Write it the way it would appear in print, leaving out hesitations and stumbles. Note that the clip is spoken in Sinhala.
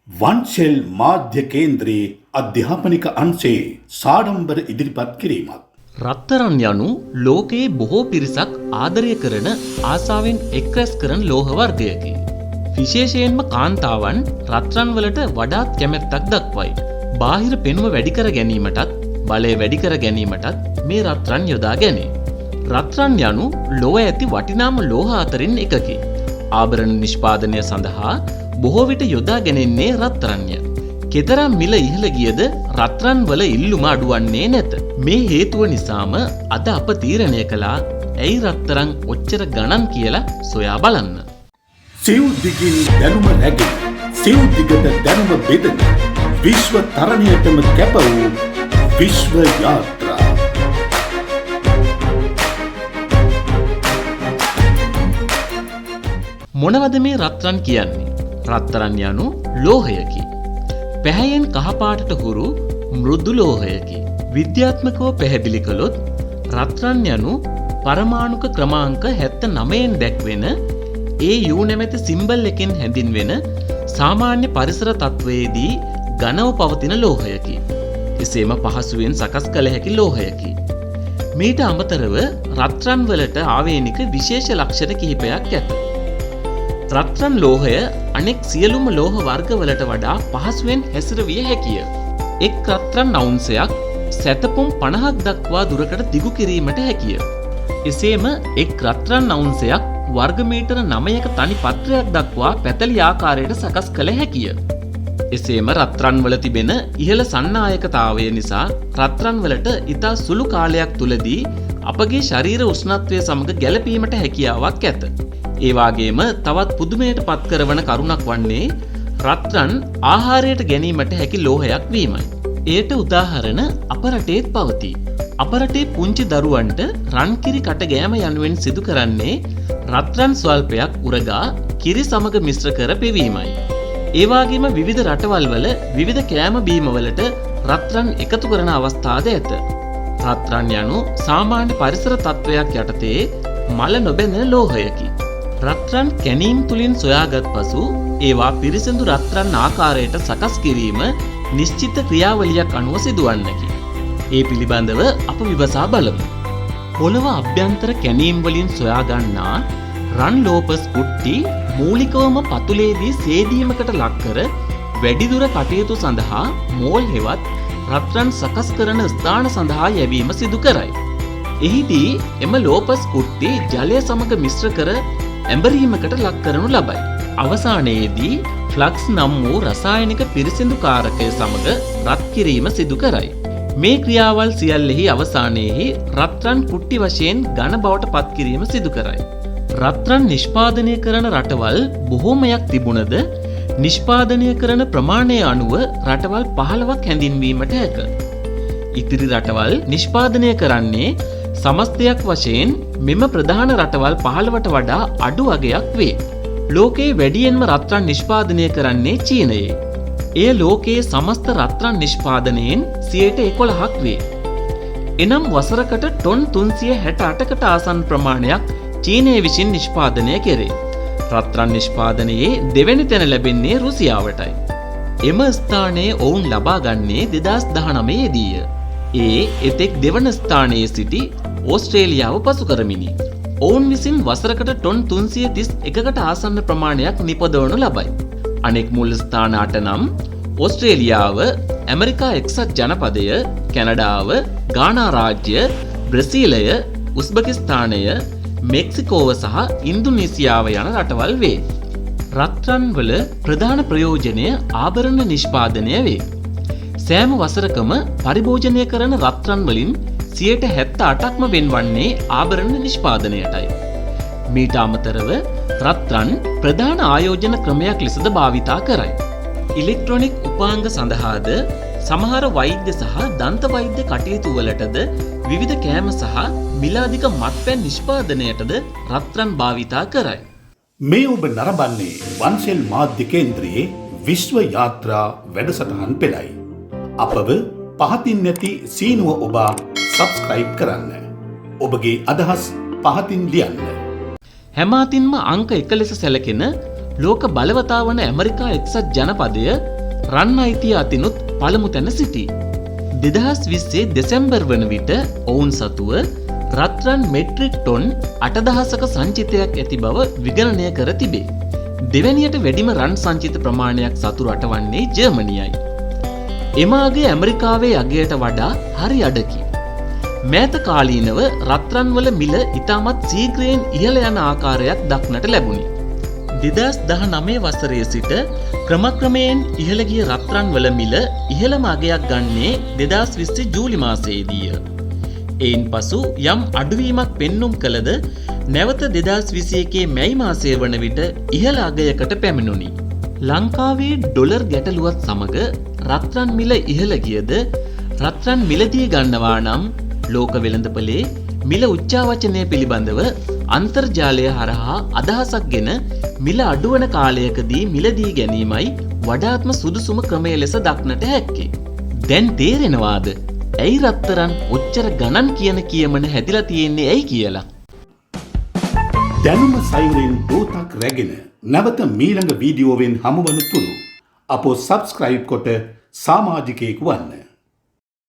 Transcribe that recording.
වන්ෂෙල් මාධ්‍ය කේන්ද්‍රයේ අධ්‍යාපනික අංශයේ සාඩම්බර ඉදිරිපත් කිරීමක්. රත්තරන් යනු ලෝකයේ බොහෝ පිරිසක් ආදරය කරන ආසාවෙන් එක් රැස් කරන ලෝහ වර්ගයකි. විශේෂයෙන්ම කාන්තාවන් රත්රන් වලට වඩාත් කැමැත්තක් දක්වයි. බාහිර පෙනුම වැඩි කර ගැනීමටත් බලය වැඩි කර ගැනීමටත් මේ රත්රන් යොදා ගැනේ. රත්රන් යනු ලොව ඇති වටිනාම ලෝහ අතරින් එකකි. ආභරණ නිෂ්පාදනය සඳහා බොහෝ විට යොදා ගැනෙන්නේ රත්තරන්ය. කෙතරම් මිල ඉහළ ගියද රත්රන් වල ඉල්ලුම අඩුවන්නේ නැත. මේ හේතුව නිසාම අද අප තීරණය කළා ඇයි රත්තරන් ඔච්චර ගණන් කියලා සොයා බලන්න. සිව් දිගින් දැනුම නැගෙන සිව් දිගට දැනුම බෙදෙන විශ්ව තරණයටම කැප වූ විශ්ව යාත්‍රා. මොනවද මේ රත්රන් කියන්නේ? රත්තරන් යනු ලෝහයකි. පැහැයෙන් කහපාටට හුරු මෘදු ලෝහයකි. විද්‍යාත්මකව පැහැදිලි කළොත් රත්රන් යනු පරමාණුක ක්‍රමාංක 79න් දැක්වෙන AU නැමැති සිම්බල් එකෙන් හැඳින්වෙන සාමාන්‍ය පරිසර තත්වයේදී ඝනව පවතින ලෝහයකි. එසේම පහසුවෙන් සකස් කළ හැකි ලෝහයකි. මීට අමතරව රත්රන් වලට ආවේනික විශේෂ ලක්ෂණ කිහිපයක් ඇත. රත්රන් ලෝහය අනෙක් සියලුම ලෝහ වර්ගවලට වඩා පහසුවෙන් හැසිරවිය හැකිය. එක් රත්රන් අවුන්සයක් සැතපුම් 50ක් දක්වා දුරකට දිගු කිරීමට හැකිය. එසේම එක් රත්රන් අවුන්සයක් වර්ගමීටර 9ක තනි පත්‍රයක් දක්වා පැතලි ආකාරයට සකස් කළ හැකිය. එසේම රත්රන් වල තිබෙන ඉහළ සන්නායකතාවය නිසා රත්රන් වලට ඉතා සුළු කාලයක් තුලදී අපගේ ශරීර උෂ්ණත්වය සමග ගැළපීමට හැකියාවක් ඇත. ඒ වගේම තවත් පුදුමයට පත් කරවන කරුණක් වන්නේ රත්රන් ආහාරයට ගැනීමට හැකි ලෝහයක් වීමයි. එයට උදාහරණ අප රටේත් පවතී. අප රටේ පුංචි දරුවන්ට රන් කිරි කට ගෑම යනුවෙන් සිදු කරන්නේ රත්රන් ස්වල්පයක් උරගා කිරි සමග මිශ්‍ර කර පෙවීමයි. ඒ වගේම විවිධ රටවල් වල විවිධ කෑම බීම වලට රත්රන් එකතු කරන අවස්ථාද ඇත. රත්රන් යනු සාමාන්‍ය පරිසර තත්වයක් යටතේ මල නොබැඳෙන ලෝහයකි. රත්රන් කැනීම් තුලින් සොයාගත් පසු ඒවා පිරිසිදු රත්රන් ආකාරයට සකස් කිරීම නිශ්චිත ක්‍රියාවලියක් අනුව සිදුවන්නකි. ඒ පිළිබඳව අප විමසා බලමු. පොළව අභ්‍යන්තර කැනීම් වලින් සොයාගන්නා රන් ලෝපස් කුට්ටි මූලිකවම පතුලේදී සේදීමකට ලක්කර වැඩිදුර කටයුතු සඳහා මෝල් හෙවත් රත්රන් සකස් කරන ස්ථාන සඳහා යැවීම සිදු කරයි. එහිදී එම ලෝපස් කුට්ටි ජලය සමග මිශ්‍ර කර ඇඹරීමකට ලක් කරනු ලබයි. අවසානයේදී ෆ්ලක්ස් නම් වූ රසායනික පිරිසිදු කාරකය සමග රත් කිරීම සිදු කරයි. මේ ක්‍රියාවල් සියල්ලෙහි අවසානයේහි රත්රන් කුට්ටි වශයෙන් ඝන බවට පත් කිරීම සිදු කරයි. රත්රන් නිෂ්පාදනය කරන රටවල් බොහෝමයක් තිබුණද නිෂ්පාදනය කරන ප්‍රමාණය අනුව රටවල් 15ක් හැඳින්වීමට හැක. ඉතිරි රටවල් නිෂ්පාදනය කරන්නේ සමස්තයක් වශයෙන් මෙම ප්‍රධාන රටවල් 15ට වඩා අඩු වගයක් වේ. ලෝකයේ වැඩියෙන්ම රත්රන් නිෂ්පාදනය කරන්නේ චීනයේ. එය ලෝකයේ සමස්ත රත්රන් නිෂ්පාදනයෙන් 11%ක් වේ. එනම් වසරකට ටොන් 368කට ආසන්න ප්‍රමාණයක් චීනය විසින් නිෂ්පාදනය කෙරේ. රත්රන් නිෂ්පාදනයේ දෙවැනි තැන ලැබෙන්නේ රුසියාවටයි. එම ස්ථානයේ ඔවුන් ලබා ගන්නේ 2019 දීය. එතෙක් දෙවන ස්ථානයේ සිටි ඕස්ට්‍රේලියාව පසු කරමිනි. ඔවුන් විසින් වසරකට ටොන් 331කට ආසන්න ප්‍රමාණයක් නිපදවනු ලබයි. අනෙක් මුල් ස්ථාන 8 නම් ඕස්ට්‍රේලියාව, ඇමරිකා එක්සත් ජනපදය, කැනඩාව, ගානා රාජ්‍ය, බ්‍රසීලය, උස්බෙකිස්තානය, මෙක්සිකෝව සහ ඉන්දුනීසියාව යන රටවල් වේ. රත්රන් වල ප්‍රධාන ප්‍රයෝජනය ආභරණ නිෂ්පාදනය වේ. සෑම වසරකම පරිභෝජනය කරන රත්රන් වලින් 78%ක්ම වෙන්වන්නේ ආභරණ නිෂ්පාදනයටයි. මීට අමතරව රත්රන් ප්‍රධාන ආයෝජන ක්‍රමයක් ලෙසද භාවිතා කරයි. ඉලෙක්ට්‍රොනික උපාංග සඳහාද සමහර වෛද්‍ය සහ දන්ත වෛද්‍ය කටයුතු වලටද විවිධ කෑම සහ මිලාදික මත්පැන් නිෂ්පාදනයටද රත්රන් භාවිතා කරයි. මේ ඔබ නරඹන්නේ වන්ෂෙල් මාධ්‍ය කේන්ද්‍රයේ විශ්ව යාත්‍රා වැඩසටහන් පෙළයි. අපව පහතින් නැති සීනුව ඔබා සබ්ස්ක්‍රයිබ් කරන්න. ඔබගේ අදහස් පහතින් ලියන්න. හැම අතින්ම අංක 1 ලෙස සැලකෙන ලෝක බලවතා වන ඇමරිකා එක්සත් ජනපදය රන් අයිතිය අතිනුත් පළමු තැන සිටී. 2020 දෙසැම්බර් වන විට ඔවුන් සතුව රත්රන් මෙට්‍රික් ටොන් 8000ක සංචිතයක් ඇති බව විගණනය කර තිබේ. දෙවැනියට වැඩිම රන් සංචිත ප්‍රමාණයක් සතු රට වන්නේ ජර්මනියයි. එම අගය ඇමරිකාවේ අගයට වඩා හරි අඩකි. මෑත කාලීනව රත්රන් වල මිල ඉතාමත් සීඝ්‍රයෙන් ඉහළ යන ආකාරයක් දක්නට ලැබුණි. 2019 වසරේ සිට ක්‍රමක්‍රමයෙන් ඉහළ ගිය රත්රන් වල මිල ඉහළම අගයක් ගන්නේ 2020 ජූලි මාසයේදීය. එයින් පසු යම් අඩුවීමක් පෙන්නුම් කළද නැවත 2021 මැයි මාසය වන විට ඉහළ අගයකට පැමිණුණි. ලංකාවේ ඩොලර් ගැටලුවත් සමග රත්රන් මිල ඉහළ ගියද රත්රන් මිලදී ගන්නවා නම් ලෝක වෙළඳපොලේ මිල උච්චාවචනය පිළිබඳව අන්තර්ජාලය හරහා අදහසක් ගෙන මිල අඩුවන කාලයකදී මිලදී ගැනීමයි වඩාත්ම සුදුසුම ක්‍රමය ලෙස දක්නට හැක්කේ. දැන් තේරෙනවාද ඇයි රත්තරන් ඔච්චර ගණන් කියන කියමන හැදිලා තියෙන්නේ ඇයි කියලා? දැනුම සයුරෙන් දෝතක් රැගෙන නැවත මීළඟ වීඩියෝවෙන් හමුවන තුරු අපෝ සබ්ස්ක්‍රයිබ් කොට සමාජිකයෙකු වන්න.